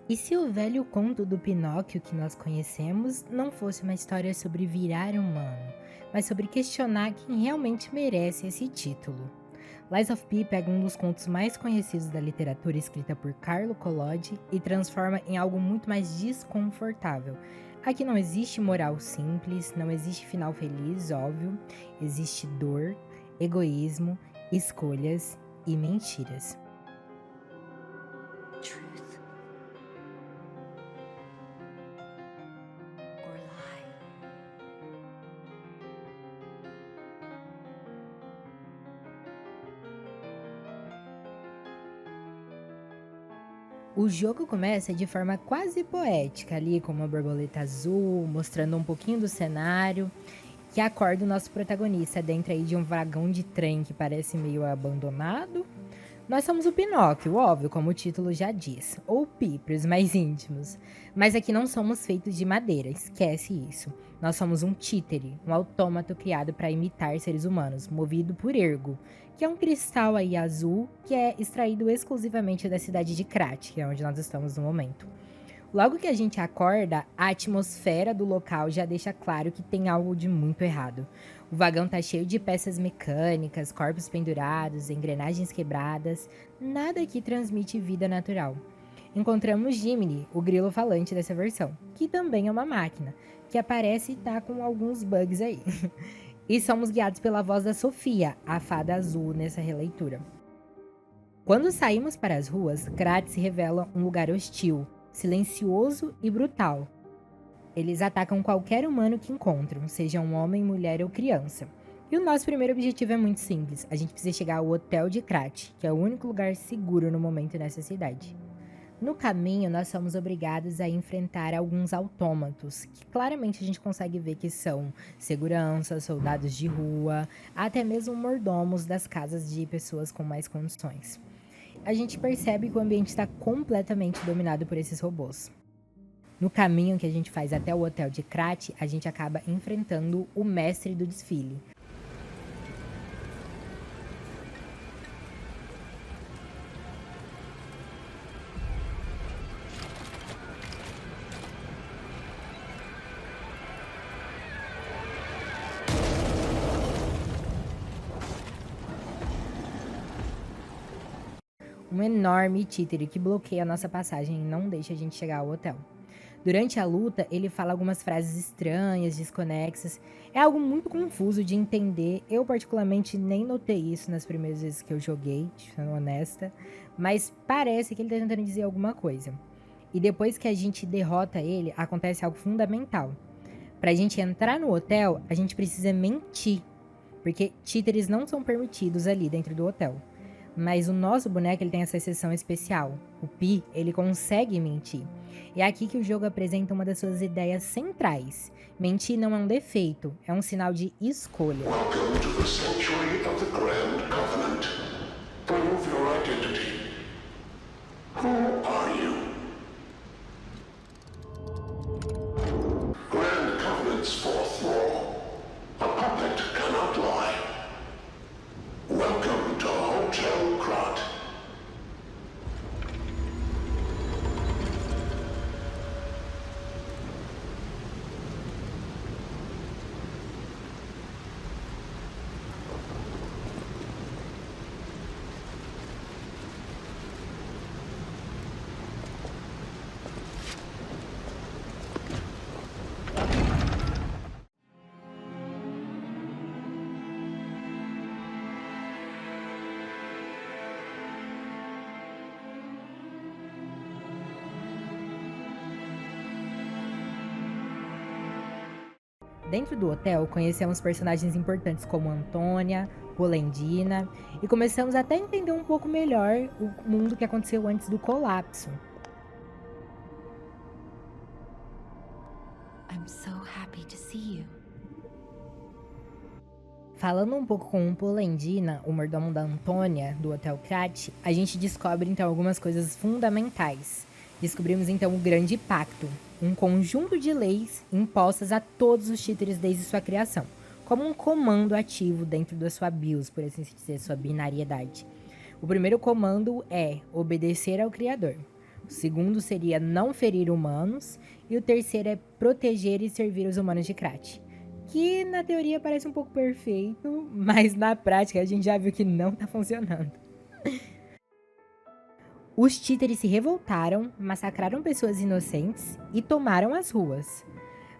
E se o velho conto do Pinóquio que nós conhecemos não fosse uma história sobre virar humano, mas sobre questionar quem realmente merece esse título? Lies of P pega um dos contos mais conhecidos da literatura escrita por Carlo Collodi e transforma em algo muito mais desconfortável. Aqui não existe moral simples, não existe final feliz, óbvio, existe dor, egoísmo, escolhas e mentiras. Truth or lie? O jogo começa de forma quase poética, ali com uma borboleta azul, mostrando um pouquinho do cenário, que acorda o nosso protagonista dentro aí de um vagão de trem que parece meio abandonado. Nós somos o Pinóquio, óbvio, como o título já diz, ou Pi para os mais íntimos. Mas aqui não somos feitos de madeira, esquece isso. Nós somos um títere, um autômato criado para imitar seres humanos, movido por ergo, que é um cristal aí azul que é extraído exclusivamente da cidade de Krat, que é onde nós estamos no momento. Logo que a gente acorda, a atmosfera do local já deixa claro que tem algo de muito errado. O vagão tá cheio de peças mecânicas, corpos pendurados, engrenagens quebradas, nada que transmite vida natural. Encontramos Jiminy, o grilo falante dessa versão, que também é uma máquina, que aparece e tá com alguns bugs aí. E somos guiados pela voz da Sofia, a fada azul nessa releitura. Quando saímos para as ruas, Krat se revela um lugar hostil, silencioso e brutal. Eles atacam qualquer humano que encontram, seja um homem, mulher ou criança. E o nosso primeiro objetivo é muito simples: a gente precisa chegar ao Hotel de Krat, que é o único lugar seguro no momento nessa cidade. No caminho, nós somos obrigados a enfrentar alguns autômatos, que claramente a gente consegue ver que são seguranças, soldados de rua, até mesmo mordomos das casas de pessoas com mais condições. A gente percebe que o ambiente está completamente dominado por esses robôs. No caminho que a gente faz até o hotel de Krat, a gente acaba enfrentando o mestre do desfile. Um enorme títere que bloqueia a nossa passagem e não deixa a gente chegar ao hotel. Durante a luta, ele fala algumas frases estranhas, desconexas. É algo muito confuso de entender. Eu, particularmente, nem notei isso nas primeiras vezes que eu joguei, sendo honesta. Mas parece que ele tá tentando dizer alguma coisa. E depois que a gente derrota ele, acontece algo fundamental. Pra gente entrar no hotel, a gente precisa mentir. Porque títeres não são permitidos ali dentro do hotel. Mas o nosso boneco ele tem essa exceção especial. O Pi, ele consegue mentir. É aqui que o jogo apresenta uma das suas ideias centrais. Mentir não é um defeito, é um sinal de escolha. Welcome to the sanctuary of the Grand Covenant. Prove your identity. Who are you? Grand Covenant's fourth law. A puppet cannot lie. Welcome to Hotel Krat. Dentro do hotel, conhecemos personagens importantes como Antônia, Polendina e começamos até a entender um pouco melhor o mundo que aconteceu antes do colapso. I'm so happy to see you. Falando um pouco com o Polendina, o mordomo da Antônia, do Hotel Krat, a gente descobre então algumas coisas fundamentais. Descobrimos então o Grande Pacto, um conjunto de leis impostas a todos os títeres desde sua criação, como um comando ativo dentro da sua BIOS, por assim dizer, sua binariedade. O primeiro comando é obedecer ao Criador. O segundo seria não ferir humanos. E o terceiro é proteger e servir os humanos de Krat. Que na teoria parece um pouco perfeito, mas na prática a gente já viu que não tá funcionando. Os títeres se revoltaram, massacraram pessoas inocentes e tomaram as ruas.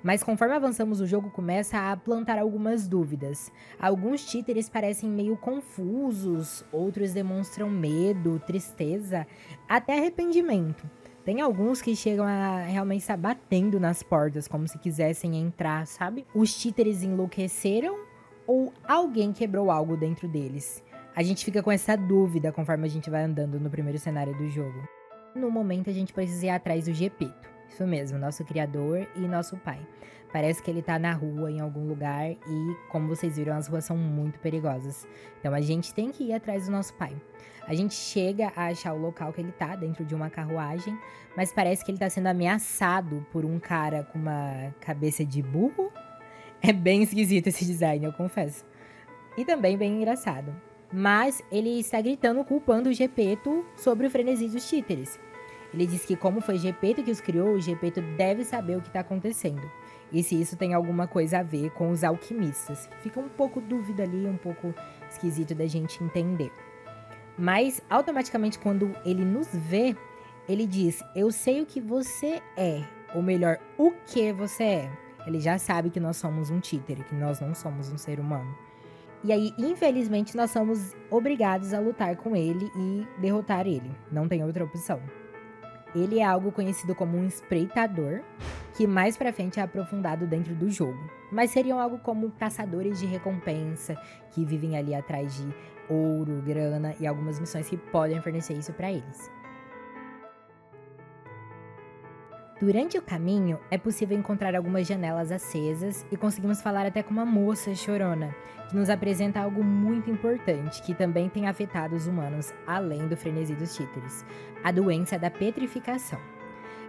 Mas conforme avançamos, o jogo começa a plantar algumas dúvidas. Alguns títeres parecem meio confusos, outros demonstram medo, tristeza, até arrependimento. Tem alguns que chegam a realmente estar batendo nas portas, como se quisessem entrar, sabe? Os títeres enlouqueceram ou alguém quebrou algo dentro deles? A gente fica com essa dúvida conforme a gente vai andando no primeiro cenário do jogo. No momento, a gente precisa ir atrás do Gepeto. Isso mesmo, nosso criador e nosso pai. Parece que ele tá na rua, em algum lugar, e como vocês viram, as ruas são muito perigosas. Então a gente tem que ir atrás do nosso pai. A gente chega a achar o local que ele tá, dentro de uma carruagem, mas parece que ele tá sendo ameaçado por um cara com uma cabeça de burro. É bem esquisito esse design, eu confesso. E também bem engraçado. Mas ele está gritando, culpando o Gepeto sobre o frenesi dos títeres. Ele diz que como foi Gepeto que os criou, o Gepeto deve saber o que está acontecendo. E se isso tem alguma coisa a ver com os alquimistas. Fica um pouco dúvida ali, um pouco esquisito da gente entender. Mas, automaticamente, quando ele nos vê, ele diz, eu sei o que você é. Ou melhor, o que você é. Ele já sabe que nós somos um títere, que nós não somos um ser humano. E aí, infelizmente, nós somos obrigados a lutar com ele e derrotar ele. Não tem outra opção. Ele é algo conhecido como um espreitador, que mais pra frente é aprofundado dentro do jogo. Mas seriam algo como caçadores de recompensa, que vivem ali atrás de ouro, grana e algumas missões que podem fornecer isso pra eles. Durante o caminho, é possível encontrar algumas janelas acesas e conseguimos falar até com uma moça chorona, que nos apresenta algo muito importante, que também tem afetado os humanos, além do frenesi dos títeres, a doença da petrificação.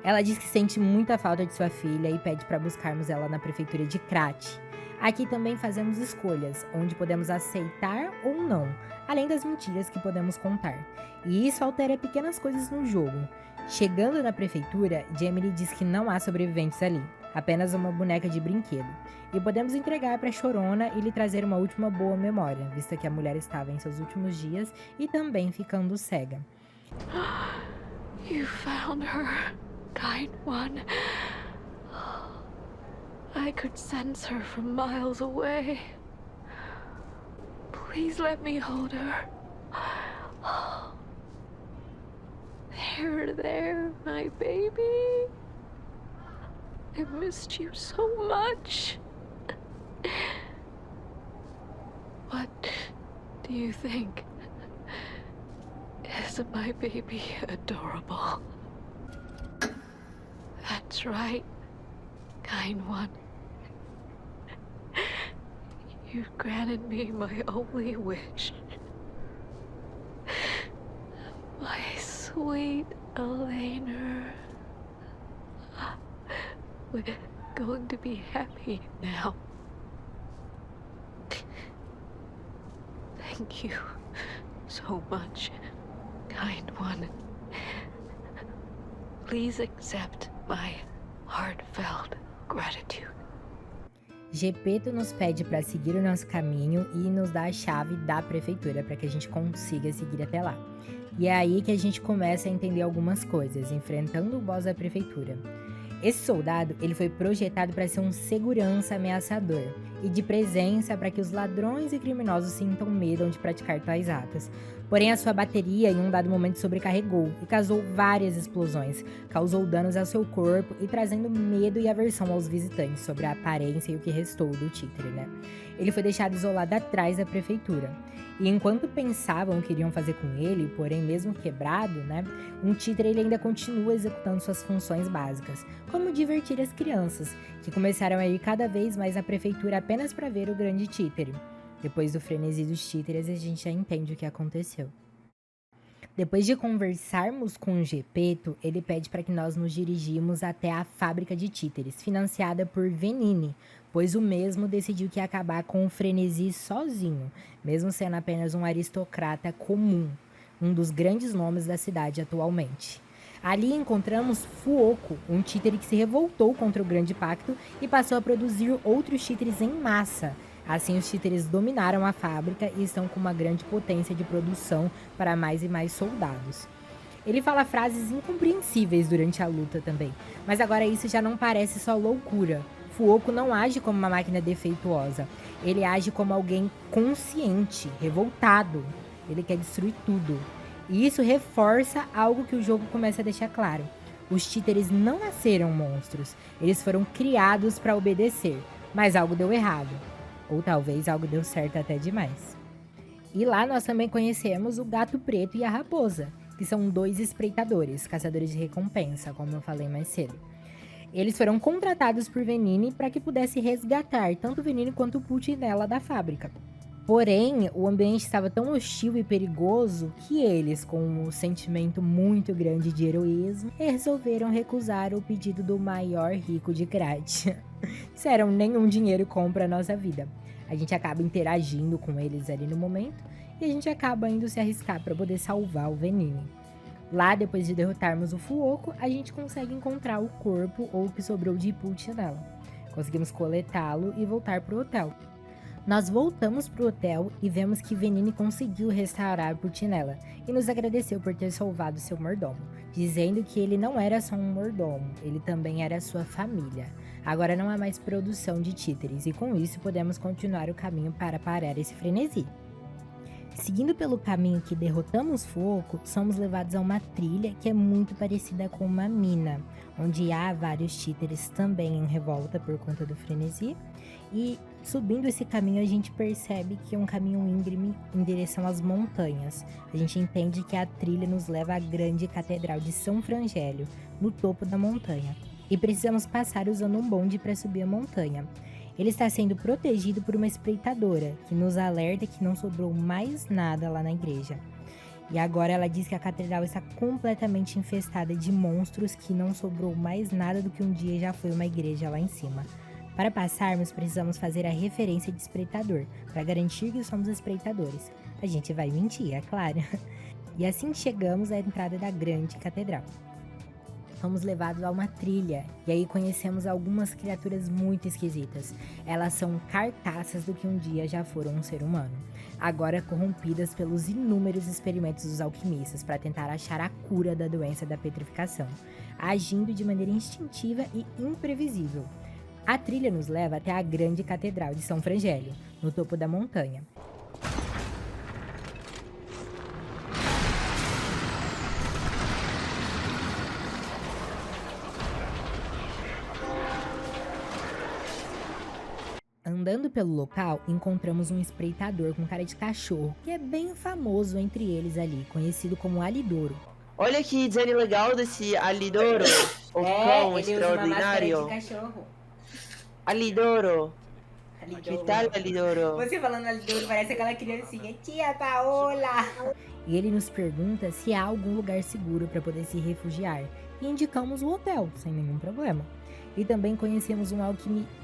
Ela diz que sente muita falta de sua filha e pede para buscarmos ela na prefeitura de Krat. Aqui também fazemos escolhas, onde podemos aceitar ou não, além das mentiras que podemos contar. E isso altera pequenas coisas no jogo. Chegando na prefeitura, Jamie diz que não há sobreviventes ali, apenas uma boneca de brinquedo. E podemos entregar para Chorona e lhe trazer uma última boa memória, vista que a mulher estava em seus últimos dias e também ficando cega. You found her, kind one. I could sense her from miles away. Please let me hold her. There, my baby. I missed you so much. What do you think? Isn't my baby adorable? That's right, kind one. You've granted me my only wish. My sweet Elena. We're going to be happy now. Thank you so much, kind one. Please accept my heartfelt gratitude. Gepeto nos pede para seguir o nosso caminho e nos dá a chave da prefeitura para que a gente consiga seguir até lá. E é aí que a gente começa a entender algumas coisas, enfrentando o boss da prefeitura. Esse soldado, ele foi projetado para ser um segurança ameaçador e de presença para que os ladrões e criminosos sintam medo de praticar tais atos. Porém, a sua bateria em um dado momento sobrecarregou e causou várias explosões, causou danos ao seu corpo e trazendo medo e aversão aos visitantes sobre a aparência e o que restou do títere, né? Ele foi deixado isolado atrás da prefeitura. E enquanto pensavam o que iriam fazer com ele, porém mesmo quebrado, né, um títere ele ainda continua executando suas funções básicas, como divertir as crianças, que começaram a ir cada vez mais à prefeitura apenas para ver o grande títere. Depois do frenesi dos títeres, a gente já entende o que aconteceu. Depois de conversarmos com o Gepeto, ele pede para que nós nos dirigimos até a fábrica de títeres, financiada por Venini, pois o mesmo decidiu que ia acabar com o frenesi sozinho, mesmo sendo apenas um aristocrata comum, um dos grandes nomes da cidade atualmente. Ali encontramos Fuoco, um títere que se revoltou contra o Grande Pacto e passou a produzir outros títeres em massa. Assim, os títeres dominaram a fábrica e estão com uma grande potência de produção para mais e mais soldados. Ele fala frases incompreensíveis durante a luta também, mas agora isso já não parece só loucura. Fuoco não age como uma máquina defeituosa, ele age como alguém consciente, revoltado. Ele quer destruir tudo. E isso reforça algo que o jogo começa a deixar claro. Os títeres não nasceram monstros, eles foram criados para obedecer, mas algo deu errado. Ou talvez algo deu certo até demais. E lá nós também conhecemos o Gato Preto e a Raposa, que são 2 espreitadores, caçadores de recompensa, como eu falei mais cedo. Eles foram contratados por Venini para que pudesse resgatar tanto Venini quanto o Pulcinella da fábrica. Porém, o ambiente estava tão hostil e perigoso que eles, com um sentimento muito grande de heroísmo, resolveram recusar o pedido do maior rico de Krat. Disseram, nenhum dinheiro compra a nossa vida. A gente acaba interagindo com eles ali no momento e a gente acaba indo se arriscar para poder salvar o Venini. Lá, depois de derrotarmos o Fuoco, a gente consegue encontrar o corpo ou o que sobrou de Pulcinella. Conseguimos coletá-lo e voltar para o hotel. Nós voltamos para o hotel e vemos que Venini conseguiu restaurar Pulcinella e nos agradeceu por ter salvado seu mordomo, dizendo que ele não era só um mordomo, ele também era sua família. Agora não há mais produção de títeres e com isso podemos continuar o caminho para parar esse frenesi. Seguindo pelo caminho que derrotamos Fuoco, somos levados a uma trilha que é muito parecida com uma mina, onde há vários títeres também em revolta por conta do frenesi. E subindo esse caminho a gente percebe que é um caminho íngreme em direção às montanhas. A gente entende que a trilha nos leva à grande catedral de São Frangélio, no topo da montanha. E precisamos passar usando um bonde para subir a montanha. Ele está sendo protegido por uma espreitadora, que nos alerta que não sobrou mais nada lá na igreja. E agora ela diz que a catedral está completamente infestada de monstros, que não sobrou mais nada do que um dia já foi uma igreja lá em cima. Para passarmos, precisamos fazer a referência de espreitador, para garantir que somos espreitadores. A gente vai mentir, é claro. E assim chegamos à entrada da grande catedral. Fomos levados a uma trilha, e aí conhecemos algumas criaturas muito esquisitas. Elas são carcaças do que um dia já foram um ser humano, agora corrompidas pelos inúmeros experimentos dos alquimistas para tentar achar a cura da doença da petrificação, agindo de maneira instintiva e imprevisível. A trilha nos leva até a grande catedral de São Frangélio, no topo da montanha. Andando pelo local, encontramos um espreitador com cara de cachorro, que é bem famoso entre eles ali, conhecido como Alidoro. Olha que design legal desse Alidoro, o cão extraordinário. Ele usa uma máscara de cachorro. Alidoro. Que tal, Alidoro? Você falando Alidoro parece aquela criancinha, tia Paola. E ele nos pergunta se há algum lugar seguro para poder se refugiar, e indicamos o hotel, sem nenhum problema. E também conhecemos um alquimista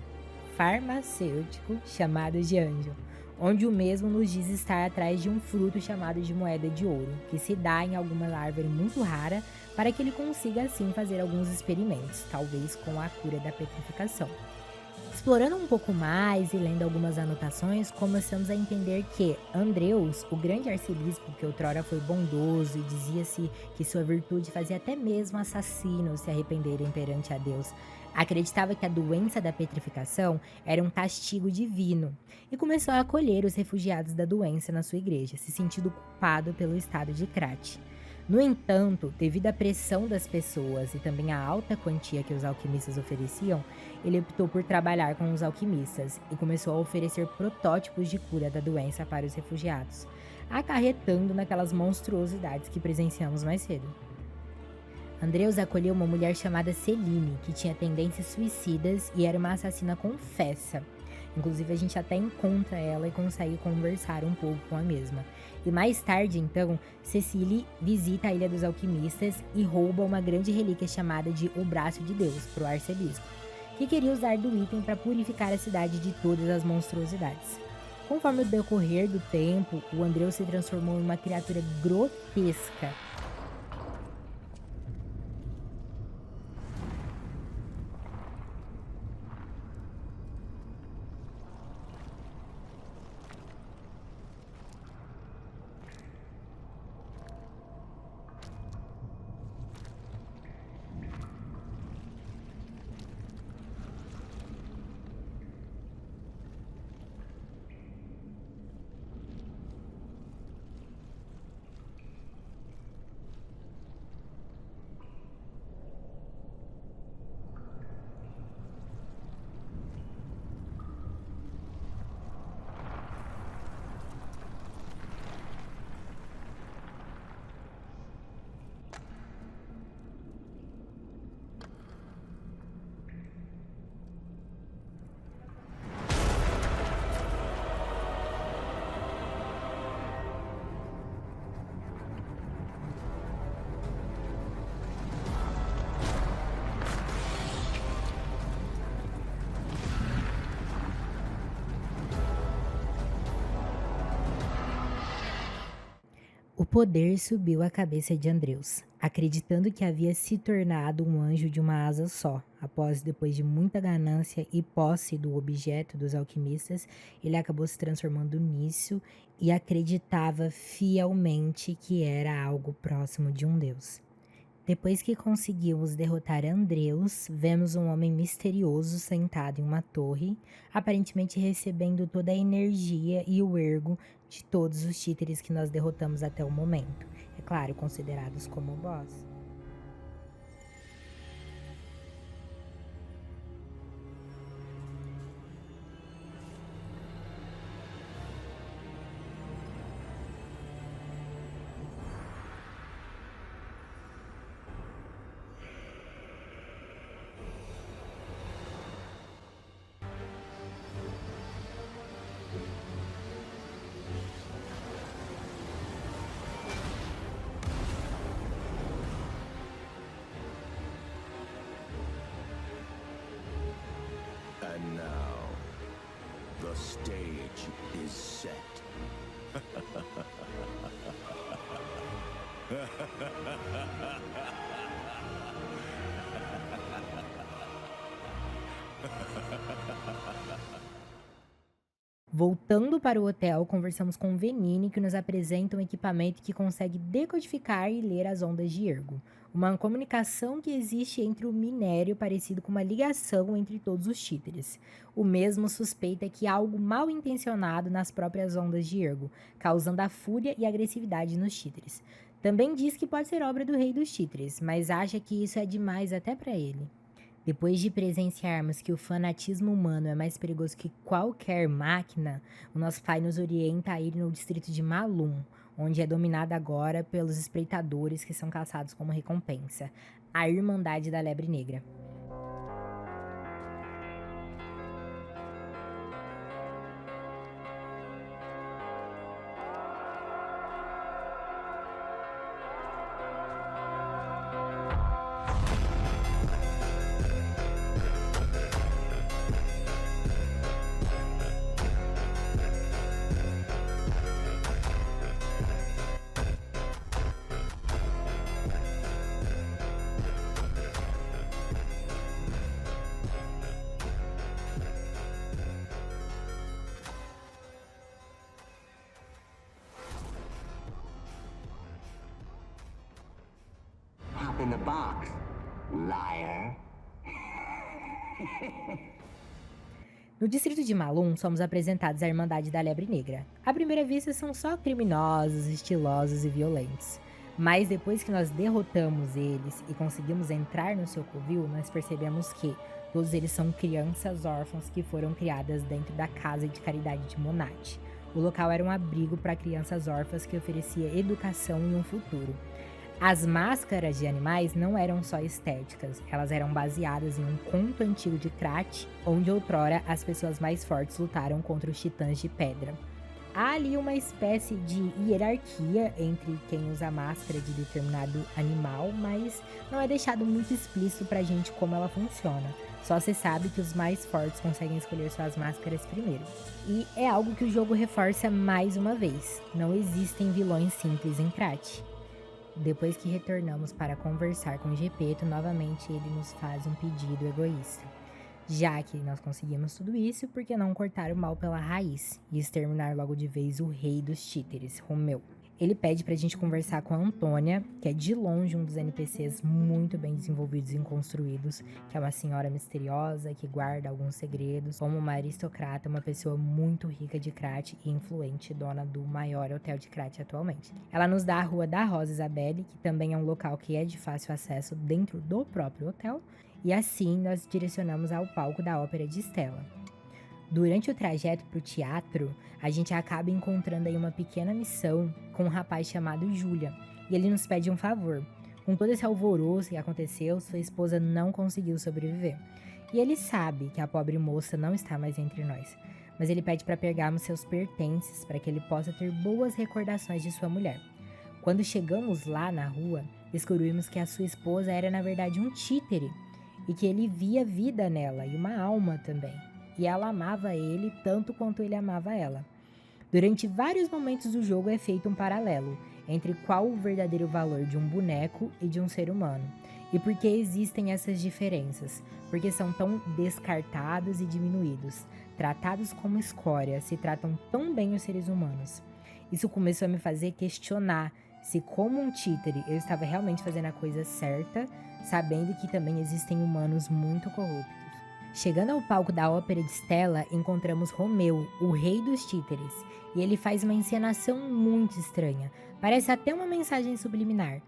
farmacêutico chamado de Anjo, onde o mesmo nos diz estar atrás de um fruto chamado de moeda de ouro, que se dá em alguma árvore muito rara, para que ele consiga assim fazer alguns experimentos, talvez com a cura da petrificação. Explorando um pouco mais e lendo algumas anotações, começamos a entender que Andreus, o grande arcebispo que outrora foi bondoso e dizia-se que sua virtude fazia até mesmo assassinos se arrependerem perante a Deus, acreditava que a doença da petrificação era um castigo divino e começou a acolher os refugiados da doença na sua igreja, se sentindo culpado pelo estado de Krat. No entanto, devido à pressão das pessoas e também à alta quantia que os alquimistas ofereciam, ele optou por trabalhar com os alquimistas e começou a oferecer protótipos de cura da doença para os refugiados, acarretando naquelas monstruosidades que presenciamos mais cedo. Andreus acolheu uma mulher chamada Celine, que tinha tendências suicidas e era uma assassina confessa. Inclusive, a gente até encontra ela e consegue conversar um pouco com a mesma. E mais tarde, então, Cecily visita a Ilha dos Alquimistas e rouba uma grande relíquia chamada de O Braço de Deus para o arcebispo, que queria usar do item para purificar a cidade de todas as monstruosidades. Conforme o decorrer do tempo, o Andreus se transformou em uma criatura grotesca. poder subiu à cabeça de Andreus, acreditando que havia se tornado um anjo de uma asa só. Depois de muita ganância e posse do objeto dos alquimistas, ele acabou se transformando nisso e acreditava fielmente que era algo próximo de um deus. Depois que conseguimos derrotar Andreus, vemos um homem misterioso sentado em uma torre, aparentemente recebendo toda a energia e o ergo de todos os títeres que nós derrotamos até o momento. É claro, considerados como boss. And now, the stage is set. Voltando para o hotel, conversamos com Venini, que nos apresenta um equipamento que consegue decodificar e ler as ondas de ergo. Uma comunicação que existe entre o minério, parecido com uma ligação entre todos os títeres. O mesmo suspeita que há algo mal intencionado nas próprias ondas de ergo, causando a fúria e agressividade nos títeres. Também diz que pode ser obra do rei dos títeres, mas acha que isso é demais até para ele. Depois de presenciarmos que o fanatismo humano é mais perigoso que qualquer máquina, o nosso pai nos orienta a ir no distrito de Malum, onde é dominada agora pelos espreitadores que são caçados como recompensa, a Irmandade da Lebre Negra. Hop in the box, liar. No distrito de Malum, somos apresentados à Irmandade da Lebre Negra. À primeira vista, são só criminosos, estilosos e violentos. Mas depois que nós derrotamos eles e conseguimos entrar no seu covil, nós percebemos que todos eles são crianças órfãs que foram criadas dentro da casa de caridade de Monat. O local era um abrigo para crianças órfãs que oferecia educação e um futuro. As máscaras de animais não eram só estéticas, elas eram baseadas em um conto antigo de Krat, onde outrora as pessoas mais fortes lutaram contra os titãs de pedra. Há ali uma espécie de hierarquia entre quem usa a máscara de determinado animal, mas não é deixado muito explícito pra gente como ela funciona. Só se sabe que os mais fortes conseguem escolher suas máscaras primeiro. E é algo que o jogo reforça mais uma vez, não existem vilões simples em Krat. Depois que retornamos para conversar com Gepeto, novamente ele nos faz um pedido egoísta. Já que nós conseguimos tudo isso, por que não cortar o mal pela raiz e exterminar logo de vez o rei dos títeres, Romeu? Ele pede pra gente conversar com a Antônia, que é de longe um dos NPCs muito bem desenvolvidos e construídos, que é uma senhora misteriosa que guarda alguns segredos, como uma aristocrata, uma pessoa muito rica de Krat e influente, dona do maior hotel de Krat atualmente. Ela nos dá a Rua da Rosa Isabelle, que também é um local que é de fácil acesso dentro do próprio hotel, e assim nós direcionamos ao palco da Ópera de Stella. Durante o trajeto para o teatro, a gente acaba encontrando aí uma pequena missão com um rapaz chamado Julia, e ele nos pede um favor. Com todo esse alvoroço que aconteceu, sua esposa não conseguiu sobreviver. E ele sabe que a pobre moça não está mais entre nós, mas ele pede para pegarmos seus pertences para que ele possa ter boas recordações de sua mulher. Quando chegamos lá na rua, descobrimos que a sua esposa era na verdade um títere, e que ele via vida nela e uma alma também. E ela amava ele tanto quanto ele amava ela. Durante vários momentos do jogo é feito um paralelo entre qual o verdadeiro valor de um boneco e de um ser humano. E por que existem essas diferenças? Porque são tão descartados e diminuídos, tratados como escória, se tratam tão bem os seres humanos. Isso começou a me fazer questionar se, como um títere, eu estava realmente fazendo a coisa certa, sabendo que também existem humanos muito corruptos. Chegando ao palco da ópera de Stella, encontramos Romeu, o rei dos títeres, e ele faz uma encenação muito estranha, parece até uma mensagem subliminar.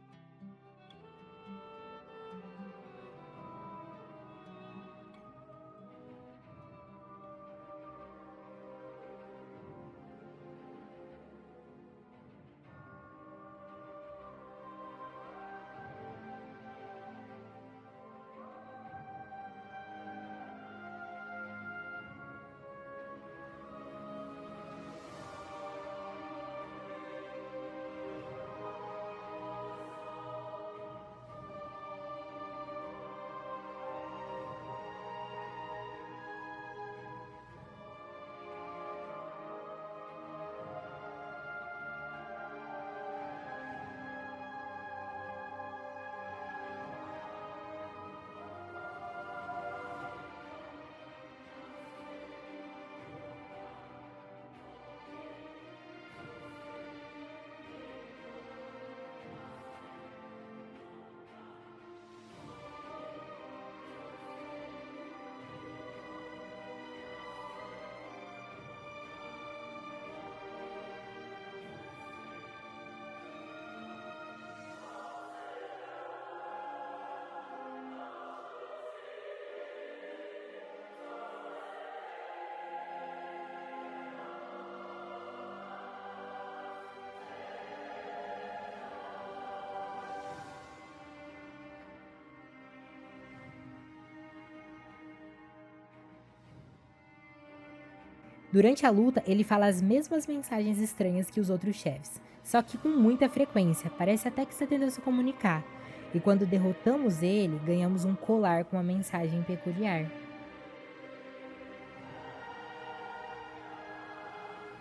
Durante a luta, ele fala as mesmas mensagens estranhas que os outros chefes, só que com muita frequência, parece até que está tentando se comunicar. E quando derrotamos ele, ganhamos um colar com uma mensagem peculiar.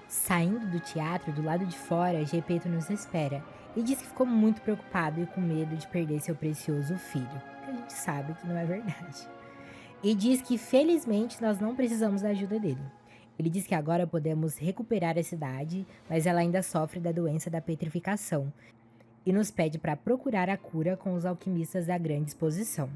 Saindo do teatro, do lado de fora, Gepeto nos espera e diz que ficou muito preocupado e com medo de perder seu precioso filho, que a gente sabe que não é verdade. E diz que felizmente nós não precisamos da ajuda dele. Ele diz que agora podemos recuperar a cidade, mas ela ainda sofre da doença da petrificação, e nos pede para procurar a cura com os alquimistas da Grande Exposição.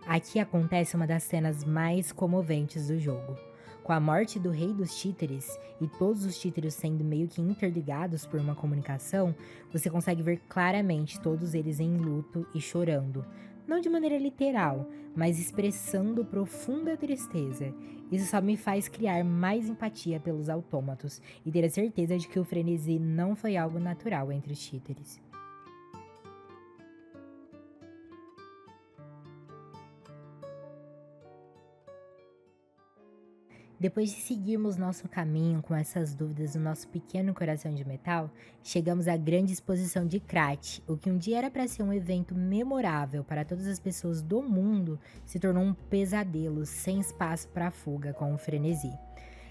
Aqui acontece uma das cenas mais comoventes do jogo. Com a morte do rei dos títeres e todos os títeres sendo meio que interligados por uma comunicação, você consegue ver claramente todos eles em luto e chorando. Não de maneira literal, mas expressando profunda tristeza. Isso só me faz criar mais empatia pelos autômatos e ter a certeza de que o frenesi não foi algo natural entre os títeres. Depois de seguirmos nosso caminho com essas dúvidas no nosso pequeno coração de metal, chegamos à grande exposição de Krat. O que um dia era para ser um evento memorável para todas as pessoas do mundo, se tornou um pesadelo sem espaço para fuga com o frenesi.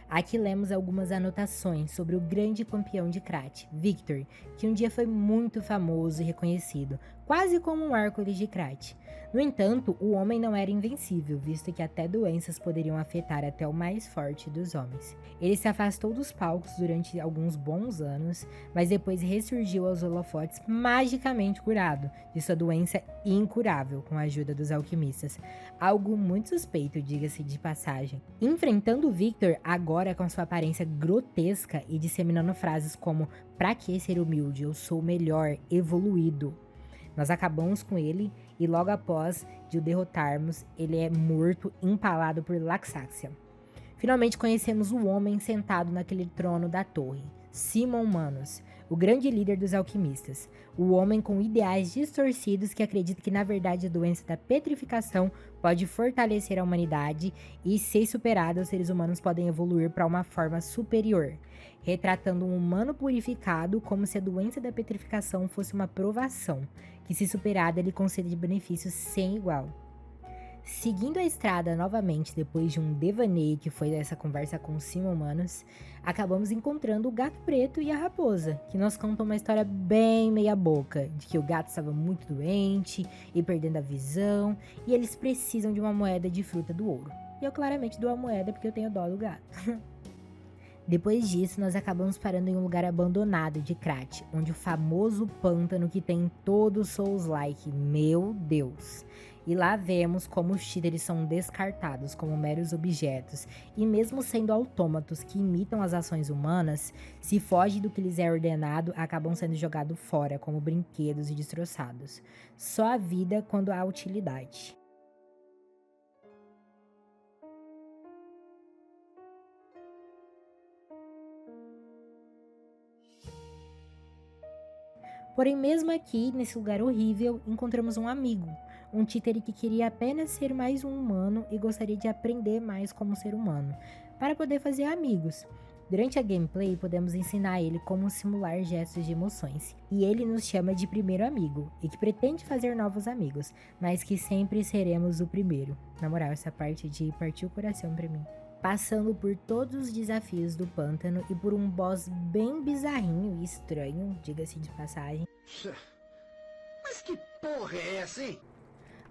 Aqui lemos algumas anotações sobre o grande campeão de Krat, Victor, que um dia foi muito famoso e reconhecido, quase como um Hércules de Krat. No entanto, o homem não era invencível, visto que até doenças poderiam afetar até o mais forte dos homens. Ele se afastou dos palcos durante alguns bons anos, mas depois ressurgiu aos holofotes magicamente curado de sua doença incurável com a ajuda dos alquimistas. Algo muito suspeito, diga-se de passagem. Enfrentando Victor, agora com sua aparência grotesca e disseminando frases como "Pra que ser humilde? Eu sou o melhor, evoluído." Nós acabamos com ele e logo após de o derrotarmos, ele é morto, empalado por Laxaxia. Finalmente conhecemos o homem sentado naquele trono da torre, Simon Manus, o grande líder dos alquimistas, o homem com ideais distorcidos que acredita que na verdade a doença da petrificação pode fortalecer a humanidade e, se superada, os seres humanos podem evoluir para uma forma superior, retratando um humano purificado como se a doença da petrificação fosse uma provação, que se superada lhe concede benefícios sem igual. Seguindo a estrada novamente depois de um devaneio que foi essa conversa com os Sim-Humanos, acabamos encontrando o gato preto e a raposa, que nos contam uma história bem meia boca, de que o gato estava muito doente e perdendo a visão, e eles precisam de uma moeda de fruta do ouro. E eu claramente dou a moeda porque eu tenho dó do gato. Depois disso, nós acabamos parando em um lugar abandonado de Krat, onde o famoso pântano que tem todo o Souls-like, meu Deus. E lá vemos como os títeres são descartados como meros objetos, e mesmo sendo autômatos que imitam as ações humanas, se foge do que lhes é ordenado, acabam sendo jogados fora como brinquedos e destroçados. Só a vida quando há utilidade. Porém, mesmo aqui, nesse lugar horrível, encontramos um amigo, um títere que queria apenas ser mais um humano e gostaria de aprender mais como ser humano, para poder fazer amigos. Durante a gameplay, podemos ensinar ele como simular gestos de emoções, e ele nos chama de primeiro amigo, e que pretende fazer novos amigos, mas que sempre seremos o primeiro. Na moral, essa parte de partir o coração pra mim. Passando por todos os desafios do pântano e por um boss bem bizarrinho e estranho, diga-se de passagem. Mas que porra é essa, hein?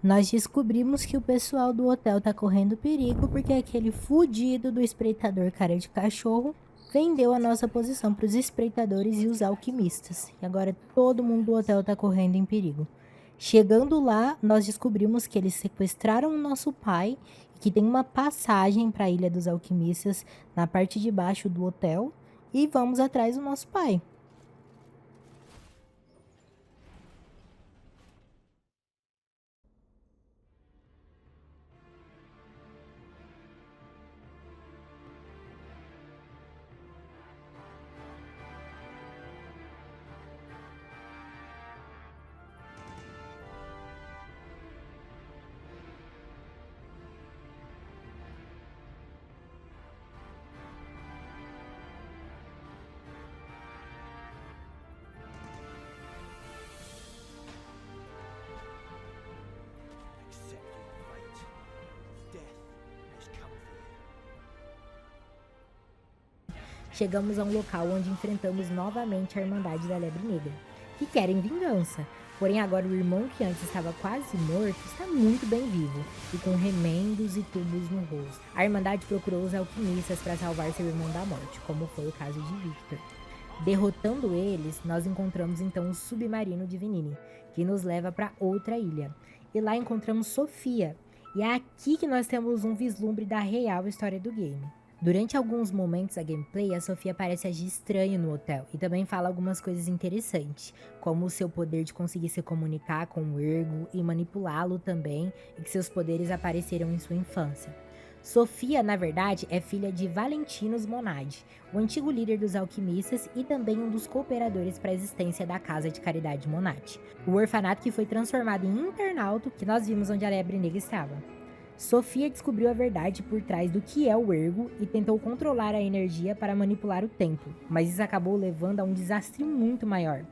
Nós descobrimos que o pessoal do hotel tá correndo perigo porque aquele fudido do espreitador cara de cachorro vendeu a nossa posição para os espreitadores e os alquimistas. E agora todo mundo do hotel tá correndo em perigo. Chegando lá, nós descobrimos que eles sequestraram o nosso pai e que tem uma passagem para a Ilha dos Alquimistas na parte de baixo do hotel e vamos atrás do nosso pai. Accept your fate. Death has come for you. Chegamos a um local onde enfrentamos novamente a Irmandade da Lebre Negra, que querem vingança. Porém, agora o irmão que antes estava quase morto está muito bem vivo e com remendos e tubos no rosto. A Irmandade procurou os alquimistas para salvar seu irmão da morte, como foi o caso de Victor. Derrotando eles, nós encontramos então o submarino de Venini, que nos leva para outra ilha. E lá encontramos Sofia, e é aqui que nós temos um vislumbre da real história do game. Durante alguns momentos da gameplay, a Sofia parece agir estranho no hotel e também fala algumas coisas interessantes, como o seu poder de conseguir se comunicar com o Ergo e manipulá-lo também, e que seus poderes apareceram em sua infância. Sofia, na verdade, é filha de Valentinos Monad, o antigo líder dos alquimistas e também um dos cooperadores para a existência da Casa de Caridade Monad, o orfanato que foi transformado em internato que nós vimos onde a Lebre Negra estava. Sofia descobriu a verdade por trás do que é o Ergo e tentou controlar a energia para manipular o tempo, mas isso acabou levando a um desastre muito maior.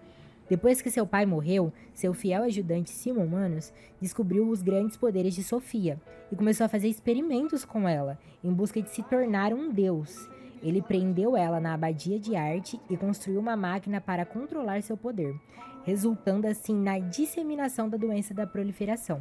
Depois que seu pai morreu, seu fiel ajudante Sim-Humanos descobriu os grandes poderes de Sofia e começou a fazer experimentos com ela, em busca de se tornar um deus. Ele prendeu ela na abadia de arte e construiu uma máquina para controlar seu poder, resultando assim na disseminação da doença da proliferação.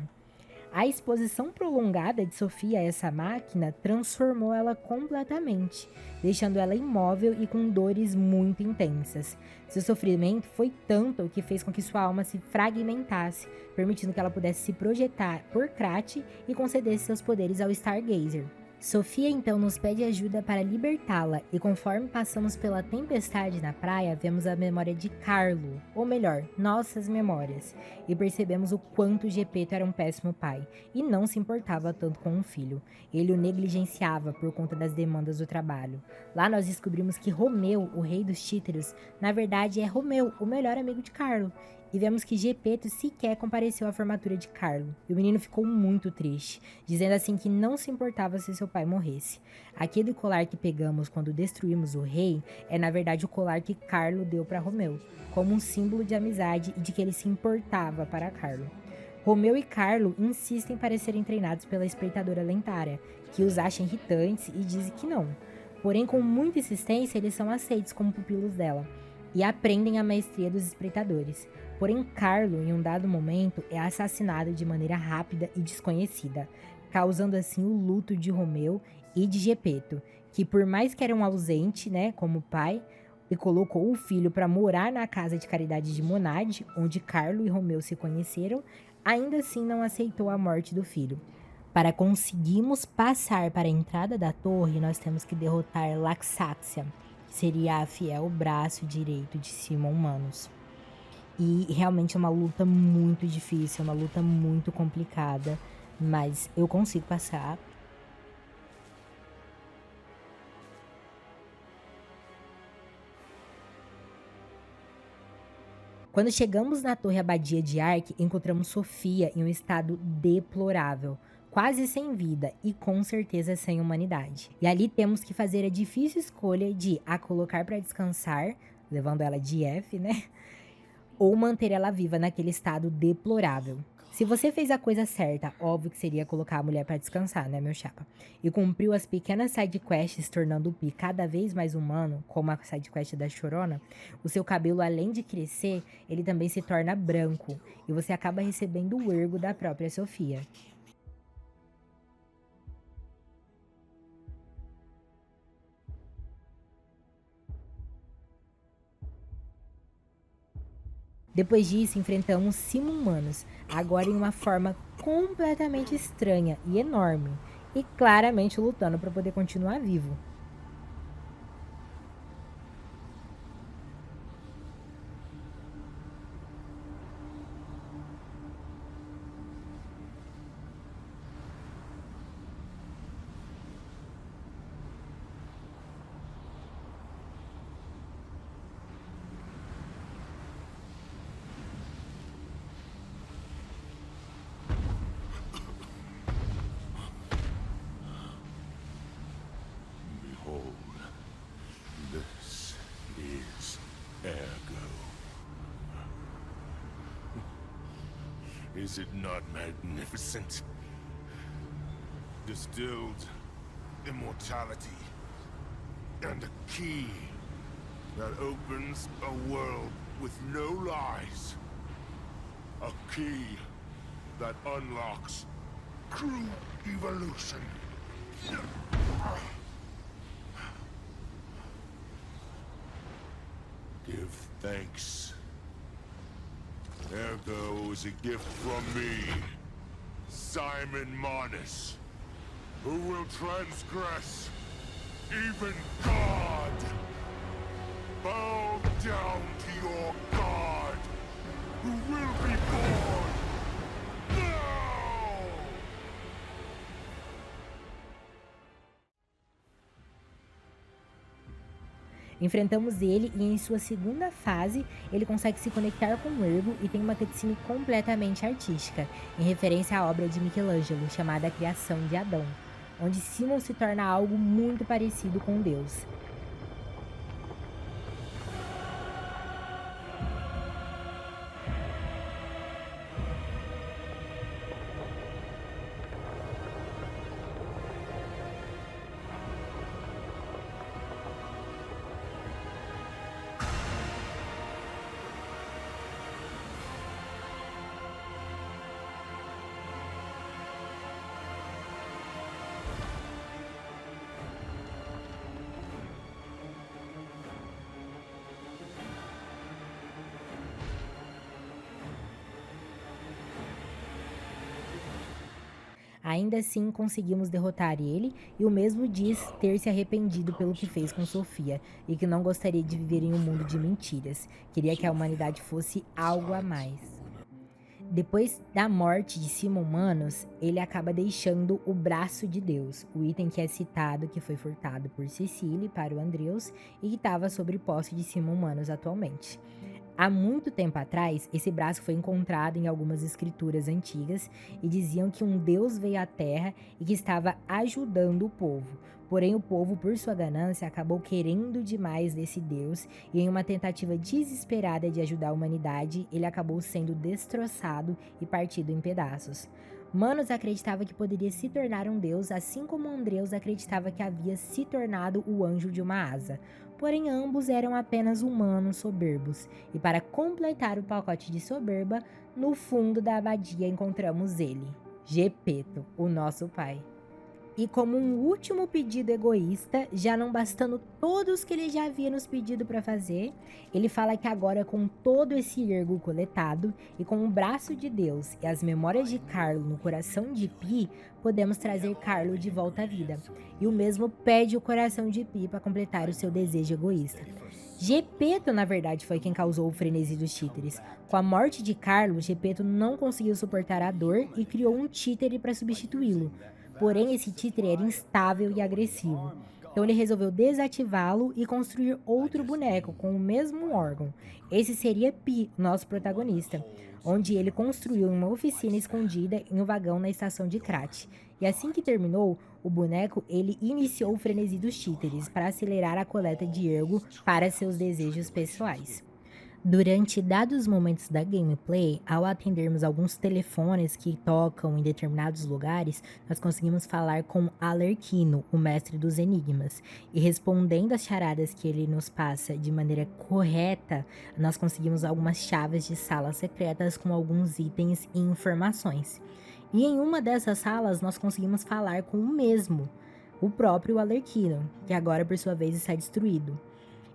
A exposição prolongada de Sofia a essa máquina transformou ela completamente, deixando ela imóvel e com dores muito intensas. Seu sofrimento foi tanto que fez com que sua alma se fragmentasse, permitindo que ela pudesse se projetar por Krat e concedesse seus poderes ao Stargazer. Sofia então nos pede ajuda para libertá-la e conforme passamos pela tempestade na praia, vemos a memória de Carlo, ou melhor, nossas memórias, e percebemos o quanto Gepeto era um péssimo pai e não se importava tanto com um filho. Ele o negligenciava por conta das demandas do trabalho. Lá nós descobrimos que Romeu, o rei dos títeros, na verdade é Romeu, o melhor amigo de Carlo. E vemos que Gepeto sequer compareceu à formatura de Carlo. E o menino ficou muito triste, dizendo assim que não se importava se seu pai morresse. Aquele colar que pegamos quando destruímos o rei é na verdade o colar que Carlo deu para Romeu, como um símbolo de amizade e de que ele se importava para Carlo. Romeu e Carlo insistem para serem treinados pela espreitadora lentária, que os acha irritantes e diz que não. Porém, com muita insistência, eles são aceitos como pupilos dela e aprendem a maestria dos espreitadores. Porém, Carlo, em um dado momento, é assassinado de maneira rápida e desconhecida, causando assim o luto de Romeu e de Gepeto, que por mais que era um ausente, né, como pai, e colocou o filho para morar na casa de caridade de Monade, onde Carlo e Romeu se conheceram, ainda assim não aceitou a morte do filho. Para conseguirmos passar para a entrada da torre, nós temos que derrotar Laxácia, que seria a fiel braço direito de Simon Manus. E realmente é uma luta muito difícil, é uma luta muito complicada, mas eu consigo passar. Quando chegamos na Torre Abadia de Ark, encontramos Sofia em um estado deplorável, quase sem vida e com certeza sem humanidade. E ali temos que fazer a difícil escolha de a colocar para descansar, levando ela de F, né? Ou manter ela viva naquele estado deplorável. Se você fez a coisa certa, óbvio que seria colocar a mulher para descansar, né, meu chapa? E cumpriu as pequenas sidequests, tornando o Pi cada vez mais humano, como a sidequest da Chorona, o seu cabelo, além de crescer, ele também se torna branco, e você acaba recebendo o ergo da própria Sofia. Depois disso, enfrentamos Sim-Humanos, agora em uma forma completamente estranha e enorme, e claramente lutando para poder continuar vivo. Behold, this is Ergo. Is it not magnificent? Distilled immortality and a key that opens a world with no lies. A key that unlocks true evolution. Give thanks. Ergo is a gift from me, Simon Manus, who will transgress even God. Bow down to your God, who will be born now! Enfrentamos ele e em sua segunda fase, ele consegue se conectar com o Ergo e tem uma cutscene completamente artística, em referência à obra de Michelangelo, chamada A Criação de Adão, onde Simon se torna algo muito parecido com Deus. Ainda assim, conseguimos derrotar ele, e o mesmo diz ter se arrependido pelo que fez com Sofia, e que não gostaria de viver em um mundo de mentiras, queria que a humanidade fosse algo a mais. Depois da morte de Simon Manus, ele acaba deixando o braço de Deus, o item que é citado que foi furtado por Cecily para o Andreus e que estava sob posse de Simon Manus atualmente. Há muito tempo atrás, esse braço foi encontrado em algumas escrituras antigas e diziam que um Deus veio à Terra e que estava ajudando o povo. Porém, o povo, por sua ganância, acabou querendo demais desse Deus e, em uma tentativa desesperada de ajudar a humanidade, ele acabou sendo destroçado e partido em pedaços. Manos acreditava que poderia se tornar um deus, assim como Andreus acreditava que havia se tornado o anjo de uma asa. Porém, ambos eram apenas humanos soberbos. E para completar o pacote de soberba, no fundo da abadia encontramos ele, Gepeto, o nosso pai. E como um último pedido egoísta, já não bastando todos que ele já havia nos pedido para fazer, ele fala que agora com todo esse ergo coletado e com o braço de Deus e as memórias de Carlo no coração de Pi, podemos trazer Carlo de volta à vida. E o mesmo pede o coração de Pi para completar o seu desejo egoísta. Gepeto, na verdade, foi quem causou o frenesi dos títeres. Com a morte de Carlo, Gepeto não conseguiu suportar a dor e criou um títere para substituí-lo. Porém, esse títere era instável e agressivo. Então ele resolveu desativá-lo e construir outro boneco com o mesmo órgão. Esse seria Pi, nosso protagonista, onde ele construiu uma oficina escondida em um vagão na estação de Krat. E assim que terminou, o boneco ele iniciou o frenesi dos títeres para acelerar a coleta de ergo para seus desejos pessoais. Durante dados momentos da gameplay, ao atendermos alguns telefones que tocam em determinados lugares, nós conseguimos falar com Alerquino, o mestre dos enigmas, e respondendo às charadas que ele nos passa de maneira correta, nós conseguimos algumas chaves de salas secretas com alguns itens e informações. E em uma dessas salas nós conseguimos falar com o mesmo, o próprio Alerquino, que agora por sua vez está destruído.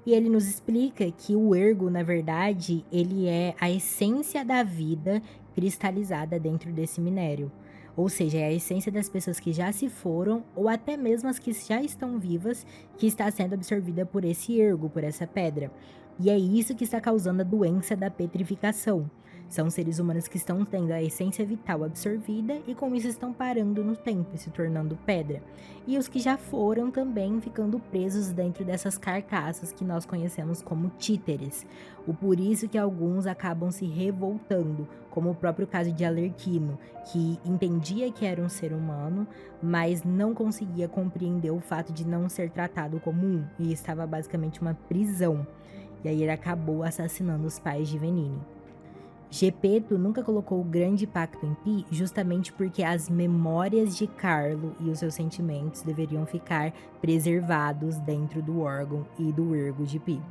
E ele nos explica que o ergo, na verdade, ele é a essência da vida cristalizada dentro desse minério. Ou seja, é a essência das pessoas que já se foram, ou até mesmo as que já estão vivas, que está sendo absorvida por esse ergo, por essa pedra. E é isso que está causando a doença da petrificação. São seres humanos que estão tendo a essência vital absorvida e com isso estão parando no tempo e se tornando pedra. E os que já foram também ficando presos dentro dessas carcaças que nós conhecemos como títeres. Por isso que alguns acabam se revoltando, como o próprio caso de Alerquino, que entendia que era um ser humano, mas não conseguia compreender o fato de não ser tratado como um, e estava basicamente uma prisão. E aí ele acabou assassinando os pais de Venini. Gepeto nunca colocou o grande pacto em Pi justamente porque as memórias de Carlo e os seus sentimentos deveriam ficar preservados dentro do órgão e do ergo de Pi.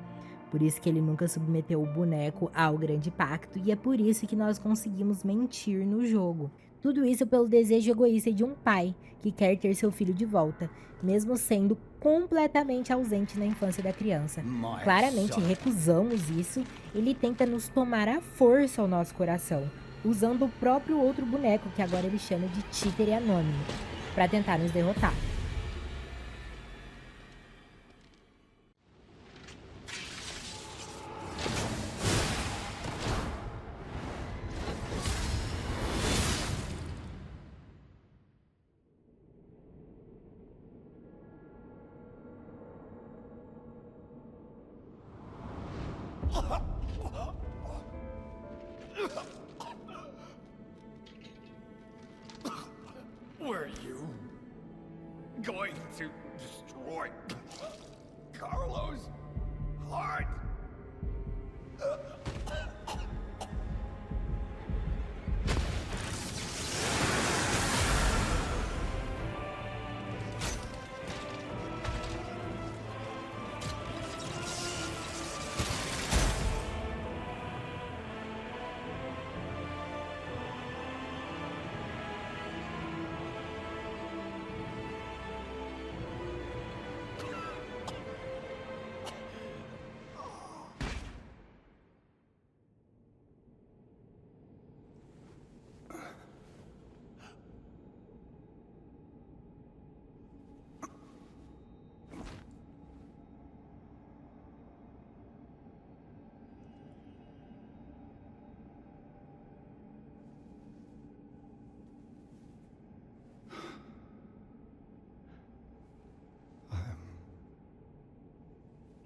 Por isso que ele nunca submeteu o boneco ao grande pacto e é por isso que nós conseguimos mentir no jogo. Tudo isso pelo desejo egoísta de um pai que quer ter seu filho de volta, mesmo sendo completamente ausente na infância da criança. Claramente recusamos isso, ele tenta nos tomar à força ao nosso coração, usando o próprio outro boneco, que agora ele chama de títere anônimo, para tentar nos derrotar. Were you going to destroy Carlos' heart?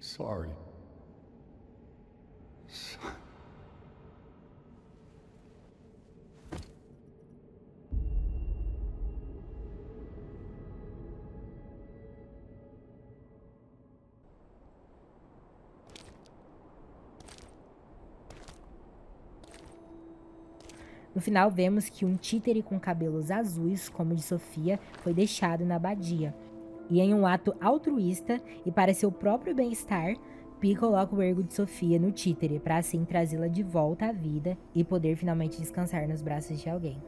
Sorry. No final, vemos que um títere com cabelos azuis, como o de Sofia, foi deixado na abadia. E em um ato altruísta e para seu próprio bem-estar, Pi coloca o ergo de Sofia no títere para assim trazê-la de volta à vida e poder finalmente descansar nos braços de alguém.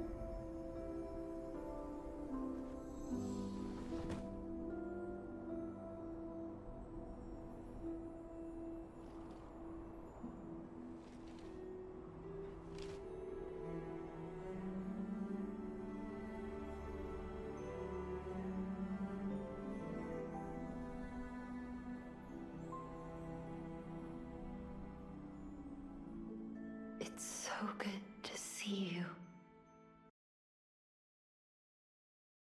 It's so good to see you.